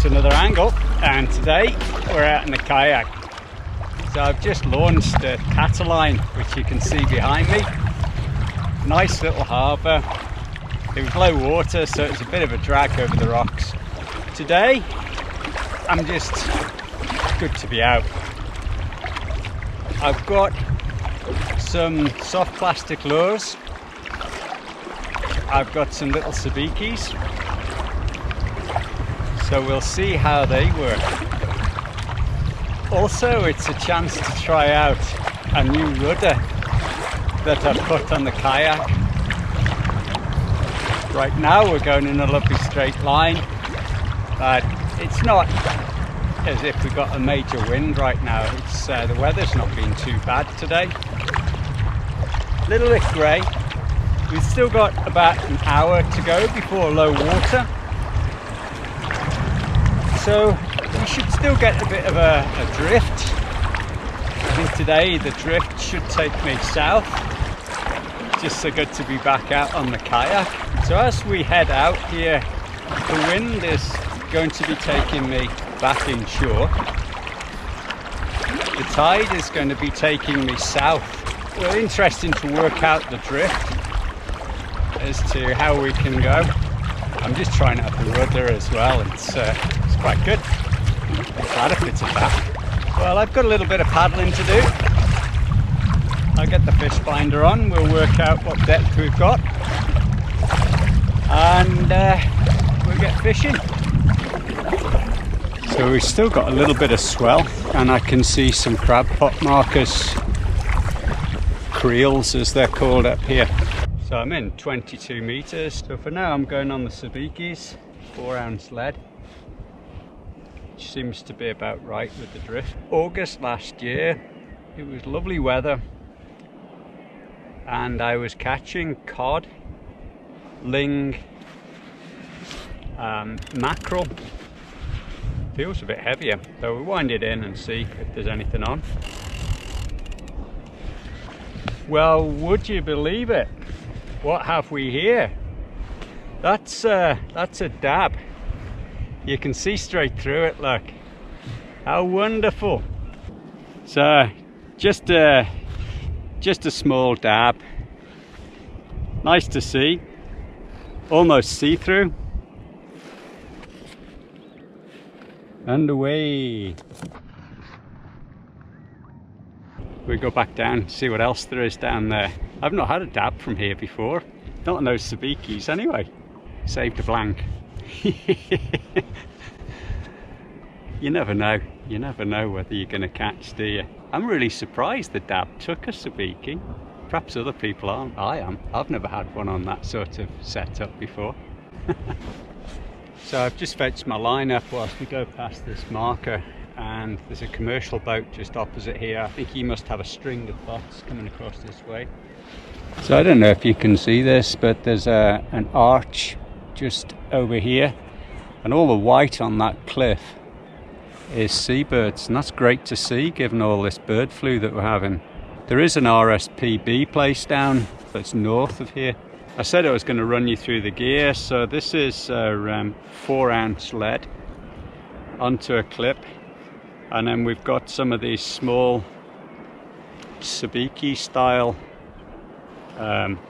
to another angle, and today we're out in the kayak. So I've just launched at Catterline, which you can see behind me. Nice little harbour. It was low water, so it's a bit of a drag over the rocks. Today I'm just good to be out. I've got some soft plastic lures. I've got some little sabikis. So we'll see how they work. Also, it's a chance to try out a new rudder that I've put on the kayak. Right now we're going in a lovely straight line, but it's not as if we got a major wind right now. It's the weather's not been too bad today. A little bit grey. We've still got about an hour to go before low water. So we should still get a bit of a drift. I think today the drift should take me south. Just so good to be back out on the kayak. So as we head out here, the wind is going to be taking me back inshore. The tide is going to be taking me south. Well, interesting to work out the drift as to how we can go. I'm just trying out the rudder as well. It's quite good. I'm glad if it's a back. Well, I've got a little bit of paddling to do. I'll get the fish finder on. We'll work out what depth we've got, and we'll get fishing. So we've still got a little bit of swell, and I can see some crab pot markers, creels as they're called up here. So I'm in 22 meters. So for now I'm going on the sabikis, 4-ounce lead, which seems to be about right with the drift. August last year, it was lovely weather, and I was catching cod, ling, mackerel. Feels a bit heavier, so we'll wind it in and see if there's anything on. Well, would you believe it? What have we here? That's a dab. You can see straight through it, look. How wonderful. So just a small dab. Nice to see. Almost see-through. And away. We go back down, see what else there is down there. I've not had a dab from here before. Not on those sabikis anyway. Saved a blank. You never know. You never know whether you're going to catch, do you? I'm really surprised the dab took a sabiki. Perhaps other people aren't. I am. I've never had one on that sort of setup before. So I've just fetched my line up whilst we go past this marker, and there's a commercial boat just opposite here. I think he must have a string of boats coming across this way. So I don't know if you can see this, but there's an arch just over here, and all the white on that cliff is seabirds, and that's great to see given all this bird flu that we're having. There is an RSPB place down that's north of here. I said I was going to run you through the gear. So this is 4-ounce lead onto a clip, and then we've got some of these small sabiki style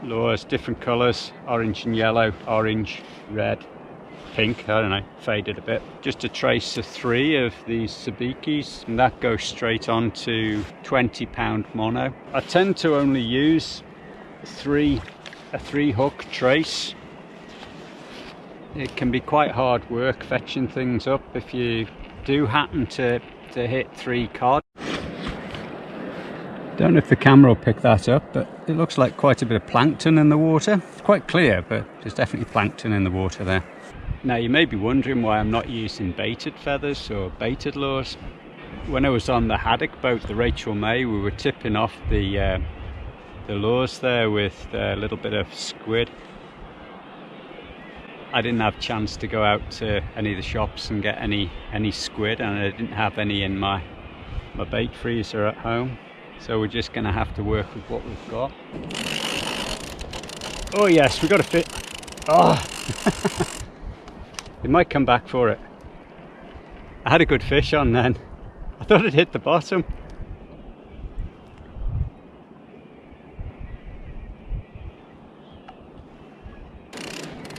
lures, different colours, orange and yellow, orange, red, pink, I don't know, faded a bit. Just a trace of 3 of these sabikis, and that goes straight on to 20-pound mono. I tend to only use a 3-hook trace. It can be quite hard work fetching things up if you do happen to hit 3 cod. Don't know if the camera will pick that up, but it looks like quite a bit of plankton in the water. It's quite clear, but there's definitely plankton in the water there. Now you may be wondering why I'm not using baited feathers or baited lures. When I was on the haddock boat, the Rachel May, we were tipping off the lures there with a little bit of squid. I didn't have a chance to go out to any of the shops and get any squid, and I didn't have any in my bait freezer at home. So we're just going to have to work with what we've got. Oh yes, we've got a fit. Oh! It might come back for it. I had a good fish on then. I thought it hit the bottom.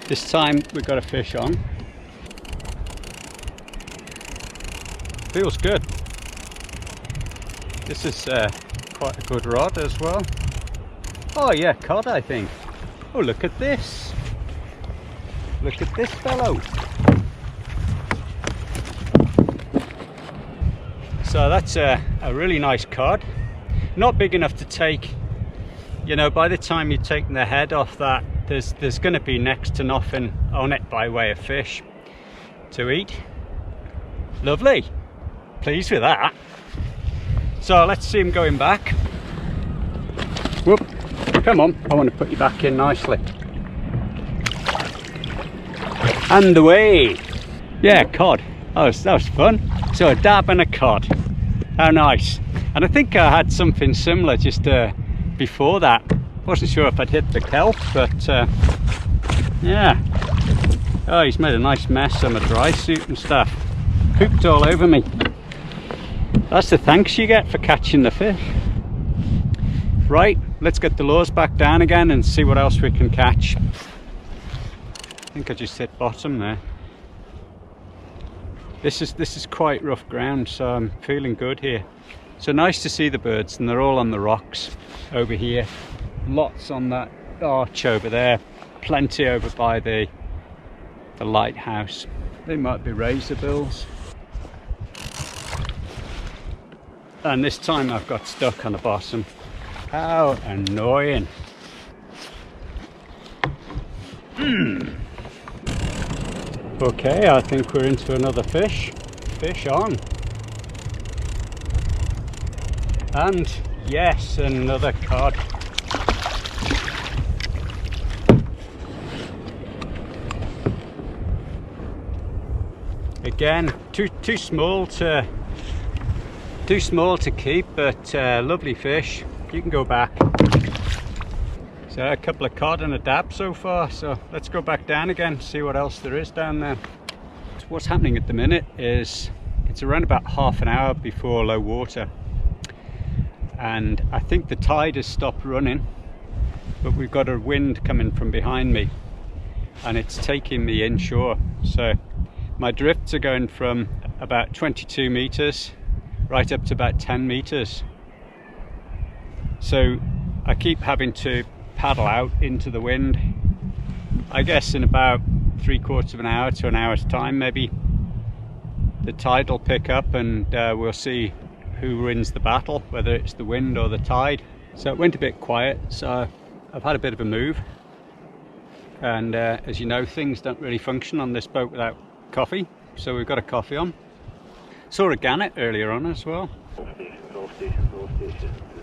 This time we got a fish on. Feels good. This is quite a good rod as well. Oh yeah, cod I think. Oh, look at this. Look at this fellow. So that's a really nice cod. Not big enough to take, you know, by the time you've taken the head off that, there's going to be next to nothing on it by way of fish to eat. Lovely. Pleased with that. So let's see him going back. Whoop. Come on, I want to put you back in nicely. And away. Yeah, cod. That was fun. So a dab and a cod. How nice. And I think I had something similar just before that. Wasn't sure if I'd hit the kelp, but yeah. Oh, he's made a nice mess on my dry suit and stuff. Pooped all over me. That's the thanks you get for catching the fish. Right, let's get the lures back down again and see what else we can catch. I think I just hit bottom there. This is quite rough ground, so I'm feeling good here. So nice to see the birds, and they're all on the rocks over here. Lots on that arch over there. Plenty over by the lighthouse. They might be razorbills. And this time I've got stuck on the bottom. How annoying. Okay, I think we're into another fish. Fish on. And yes, another cod. Again, too small to keep, but lovely fish. You can go back. So a couple of cod and a dab so far, so let's go back down again, see what else there is down there. So what's happening at the minute is it's around about half an hour before low water, and I think the tide has stopped running, but we've got a wind coming from behind me and it's taking me inshore. So my drifts are going from about 22 meters right up to about 10 meters. So I keep having to paddle out into the wind. I guess in about 3/4 of an hour to an hour's time maybe the tide will pick up, and we'll see who wins the battle, whether it's the wind or the tide. So it went a bit quiet, so I've had a bit of a move, and as you know, things don't really function on this boat without coffee, so we've got a coffee on. Saw a gannet earlier on as well. All stations, this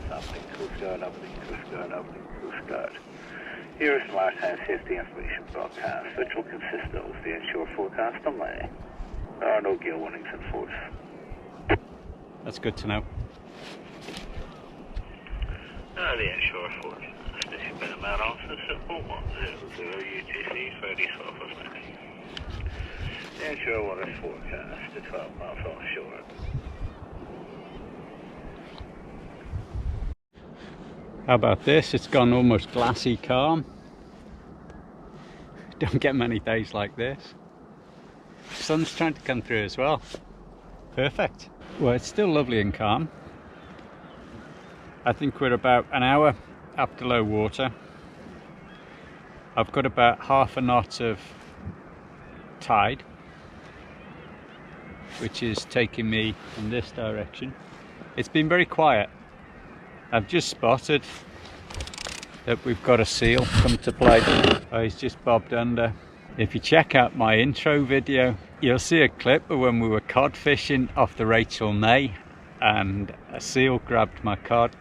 happening, Coast Guard, Aberdeen, Coast Guard, Aberdeen, Coast Guard. Here is the maritime safety information broadcast, which will consist of the inshore forecast only. There are no gale warnings in force. That's good to know. The inshore forecast issued by the Met Office at 110 UTC 30 Southwest. The inshore water forecast to 12 miles offshore. How about this? It's gone almost glassy calm. Don't get many days like this. Sun's trying to come through as well. Perfect. Well, it's still lovely and calm. I think we're about an hour after low water. I've got about half a knot of tide, which is taking me in this direction. It's been very quiet. I've just spotted that we've got a seal come to play. Oh, he's just bobbed under. If you check out my intro video, you'll see a clip of when we were cod fishing off the Rachel Nay and a seal grabbed my cod.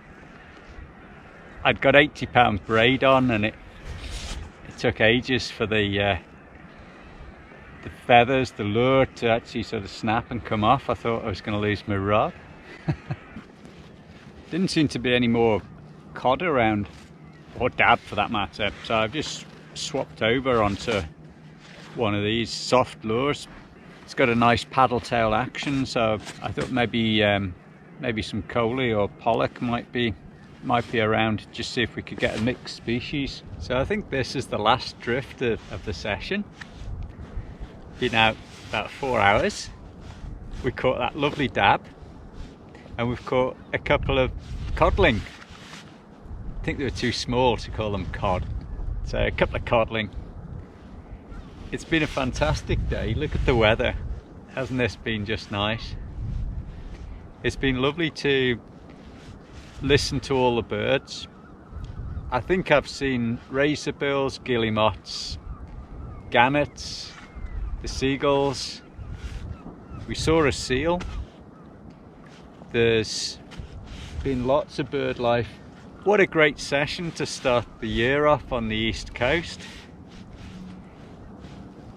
I'd got 80-pound braid on, and it took ages for the feathers, the lure, to actually sort of snap and come off. I thought I was going to lose my rod. Didn't seem to be any more cod around, or dab for that matter, so I've just swapped over onto one of these soft lures. It's got a nice paddle tail action, so I thought maybe some coley or pollock might be around, just see if we could get a mixed species. So I think this is the last drift of the session. Been out about 4 hours. We caught that lovely dab, and we've caught a couple of codling. I think they were too small to call them cod, so a couple of codling. It's been a fantastic day. Look at the weather. Hasn't this been just nice? It's been lovely to listen to all the birds. I think I've seen razorbills, guillemots, gannets, the seagulls. We saw a seal. There's been lots of bird life. What a great session to start the year off on the East Coast.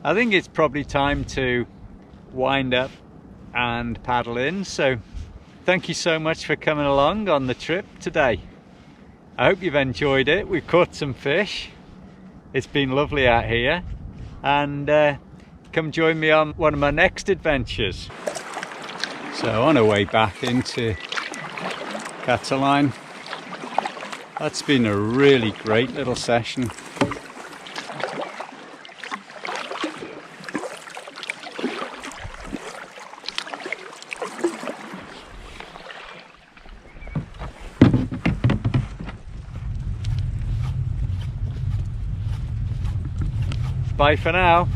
I think it's probably time to wind up and paddle in, so thank you so much for coming along on the trip today. I hope you've enjoyed it. We've caught some fish. It's been lovely out here, and come join me on one of my next adventures. So on our way back into Catterline, that's been a really great little session. Bye for now.